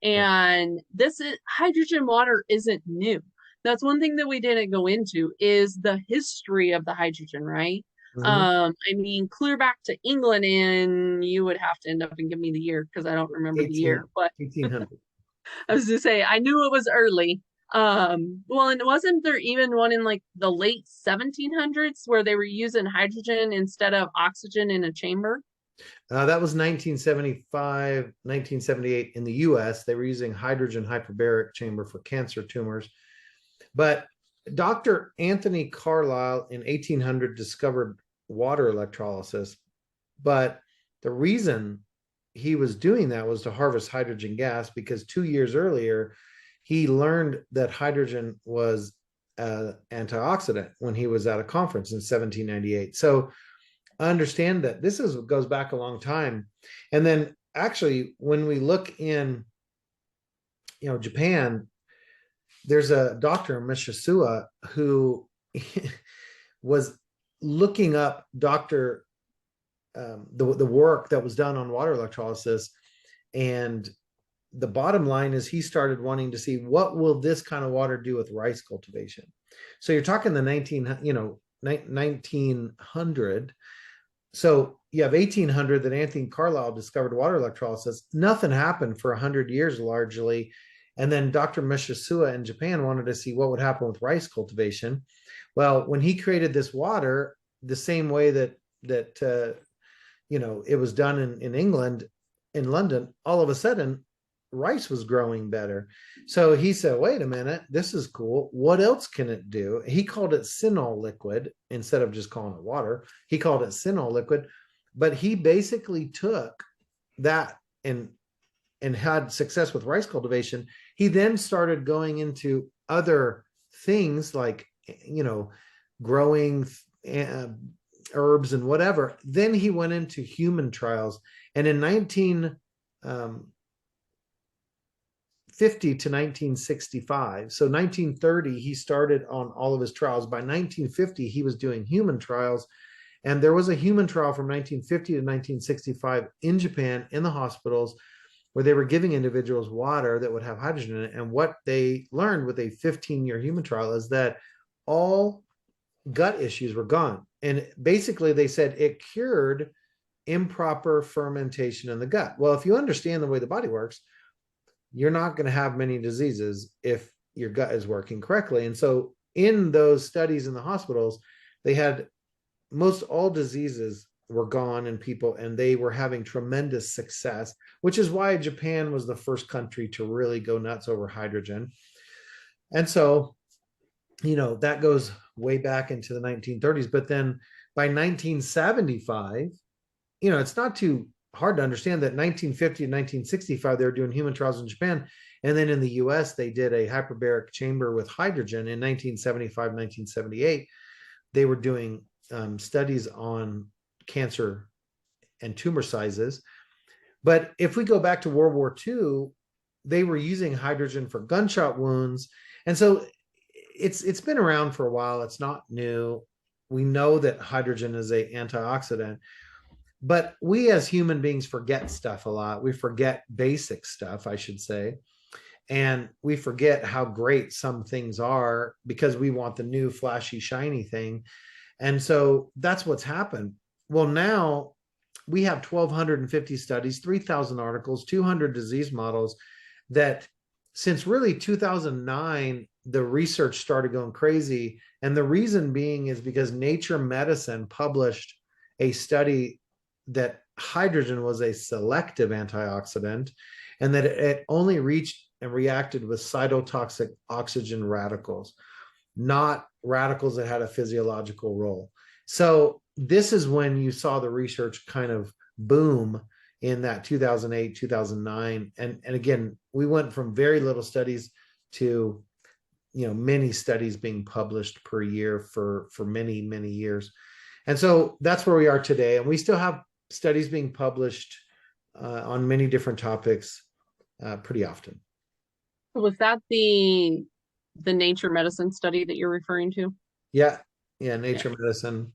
Yeah. And hydrogen water isn't new. That's one thing that we didn't go into is the history of the hydrogen, right? Hmm. I mean, clear back to England, and you would have to end up and give me the year because I don't remember the year. 18, But 1800. I was to say I knew it was early. Well, and wasn't there even one in like the late 1700s where they were using hydrogen instead of oxygen in a chamber? That was 1975, 1978 in the US. They were using hydrogen hyperbaric chamber for cancer tumors. But Dr. Anthony Carlisle in 1800 discovered water electrolysis. But the reason he was doing that was to harvest hydrogen gas because 2 years earlier, he learned that hydrogen was an antioxidant when he was at a conference in 1798. So I understand that this is goes back a long time. And then actually, when we look in, Japan, there's a doctor, Mishasua, who was looking up the work that was done on water electrolysis. And the bottom line is he started wanting to see what will this kind of water do with rice cultivation. So you're talking the 1900. So you have 1800 that Anthony Carlisle discovered water electrolysis. Nothing happened for 100 years largely. And then Dr. Mishasua in Japan wanted to see what would happen with rice cultivation. Well, when he created this water, the same way that it was done in England, in London, all of a sudden rice was growing better. So he said, wait a minute, this is cool. What else can it do? He called it synol liquid instead of just calling it water. He called it synol liquid, but he basically took that and had success with rice cultivation. He then started going into other things like, growing uh, herbs and whatever. Then he went into human trials. And in 1950 to 1965, so 1930, he started on all of his trials. By 1950, he was doing human trials. And there was a human trial from 1950 to 1965 in Japan in the hospitals where they were giving individuals water that would have hydrogen in it. And what they learned with a 15-year human trial is that all gut issues were gone. And basically, they said it cured improper fermentation in the gut. Well, if you understand the way the body works, you're not going to have many diseases if your gut is working correctly. And so, in those studies in the hospitals, they had most all diseases were gone in people and they were having tremendous success, which is why Japan was the first country to really go nuts over hydrogen. And so, that goes way back into the 1930s. But then by 1975, it's not too hard to understand that 1950 and 1965, they were doing human trials in Japan. And then in the US, they did a hyperbaric chamber with hydrogen in 1975, 1978. They were doing studies on cancer and tumor sizes. But if we go back to World War II, they were using hydrogen for gunshot wounds. And so it's been around for a while. It's not new. We know that hydrogen is a antioxidant, but we as human beings forget stuff a lot. We forget basic stuff, I should say. And we forget how great some things are because we want the new flashy shiny thing. And so that's what's happened. Well, now we have 1,250 studies, 3,000 articles, 200 disease models that since really 2009, the research started going crazy. And the reason being is because Nature Medicine published a study that hydrogen was a selective antioxidant and that it only reached and reacted with cytotoxic oxygen radicals, not radicals that had a physiological role. So this is when you saw the research kind of boom in that 2008, 2009. And again, we went from very little studies to many studies being published per year for many, many years. And so that's where we are today. And we still have studies being published on many different topics pretty often. Was that the nature medicine study that you're referring to? Yeah. Yeah. Yeah. Nature Medicine.